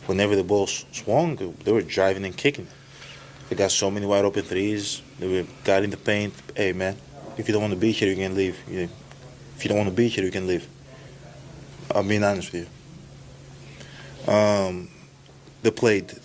whenever the ball swung, they were driving and kicking. They got so many wide open threes. They got in the paint. Hey, man, if you don't want to be here, you can leave. If you don't want to be here, you can leave. I'm being honest with you. They played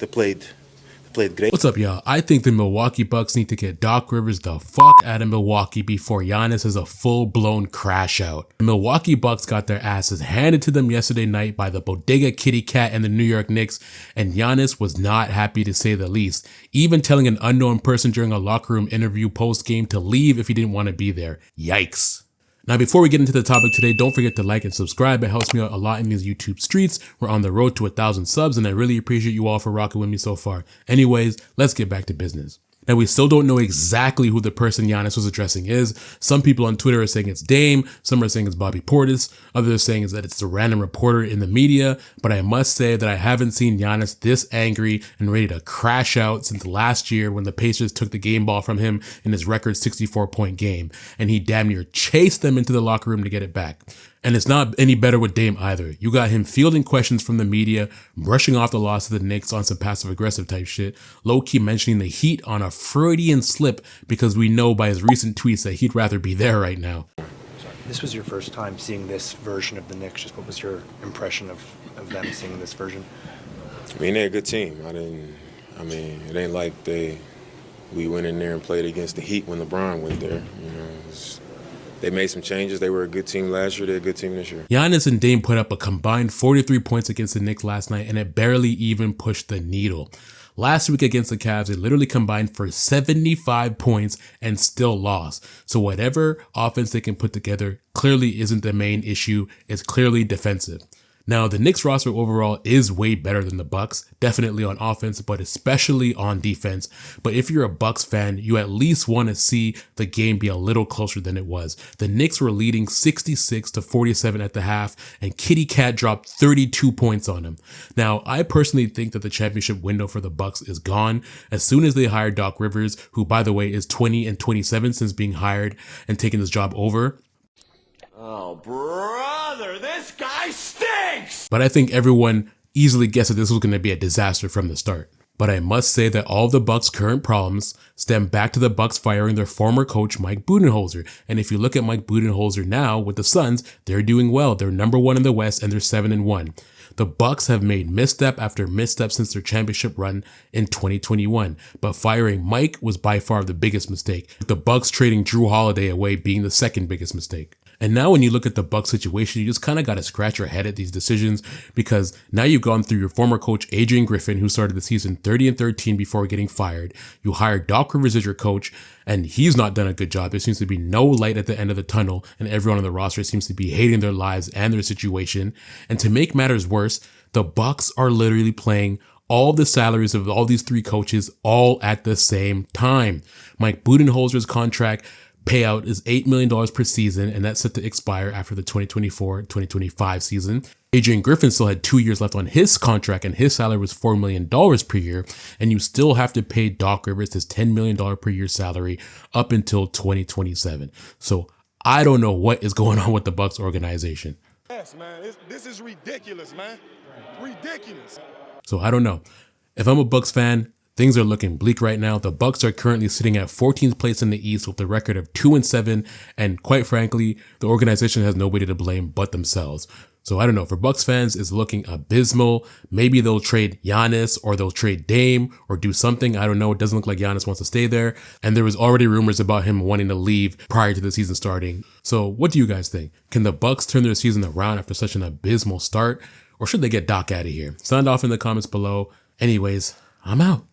great. What's up, y'all? I think the Milwaukee Bucks need to get Doc Rivers the fuck out of Milwaukee before Giannis has a full-blown crash out. The Milwaukee Bucks got their asses handed to them yesterday night by the Bodega Kitty Cat and the New York Knicks, and Giannis was not happy to say the least, even telling an unknown person during a locker room interview post-game to leave if he didn't want to be there. Yikes. Now, before we get into the topic today, don't forget to like and subscribe. It helps me out a lot in these YouTube streets. We're on the road to 1,000 subs, and I really appreciate you all for rocking with me so far. Anyways, let's get back to business. Now, we still don't know exactly who the person Giannis was addressing is. Some people on Twitter are saying it's Dame. Some are saying it's Bobby Portis. Others are saying that it's a random reporter in the media. But I must say that I haven't seen Giannis this angry and ready to crash out since last year when the Pacers took the game ball from him in his record 64-point game. And he damn near chased them into the locker room to get it back. And it's not any better with Dame either. You got him fielding questions from the media, brushing off the loss of the Knicks on some passive-aggressive type shit, low-key mentioning the Heat on a Freudian slip because we know by his recent tweets that he'd rather be there right now. This was your first time seeing this version of the Knicks. Just what was your impression of them seeing this version? I mean, they're a good team. It ain't like we went in there and played against the Heat when LeBron went there. They made some changes. They were a good team last year. They're a good team this year. Giannis and Dame put up a combined 43 points against the Knicks last night, and it barely even pushed the needle. Last week against the Cavs, they literally combined for 75 points and still lost. So whatever offense they can put together clearly isn't the main issue. It's clearly defensive. Now, the Knicks roster overall is way better than the Bucks, definitely on offense, but especially on defense. But if you're a Bucks fan, you at least want to see the game be a little closer than it was. The Knicks were leading 66-47 at the half, and Kitty Cat dropped 32 points on them. Now, I personally think that the championship window for the Bucks is gone. As soon as they hired Doc Rivers, who, by the way, is 20-27 since being hired and taking this job over. Oh, brother, this guy stinks! But I think everyone easily guessed that this was going to be a disaster from the start. But I must say that all of the Bucks' current problems stem back to the Bucks firing their former coach, Mike Budenholzer. And if you look at Mike Budenholzer now with the Suns, they're doing well. They're number one in the West and they're 7-1. The Bucks have made misstep after misstep since their championship run in 2021, but firing Mike was by far the biggest mistake, with the Bucks trading Drew Holiday away being the second biggest mistake. And now when you look at the Bucks situation, you just kind of got to scratch your head at these decisions because now you've gone through your former coach, Adrian Griffin, who started the season 30-13 before getting fired. You hired Doc Rivers as your coach, and he's not done a good job. There seems to be no light at the end of the tunnel, and everyone on the roster seems to be hating their lives and their situation. And to make matters worse, the Bucks are literally playing all the salaries of all these three coaches all at the same time. Mike Budenholzer's contract payout is $8 million per season, and that's set to expire after the 2024-2025 season. Adrian Griffin still had 2 years left on his contract, and his salary was $4 million per year, and you still have to pay Doc Rivers his $10 million per year salary up until 2027. So I don't know what is going on with the Bucks organization. Yes, man. This is ridiculous, man. Ridiculous. So I don't know. If I'm a Bucks fan, things are looking bleak right now. The Bucks are currently sitting at 14th place in the East with a record of 2-7, and quite frankly, the organization has nobody to blame but themselves. So I don't know. For Bucks fans, it's looking abysmal. Maybe they'll trade Giannis or they'll trade Dame or do something. I don't know. It doesn't look like Giannis wants to stay there. And there was already rumors about him wanting to leave prior to the season starting. So what do you guys think? Can the Bucks turn their season around after such an abysmal start? Or should they get Doc out of here? Sound off in the comments below. Anyways, I'm out.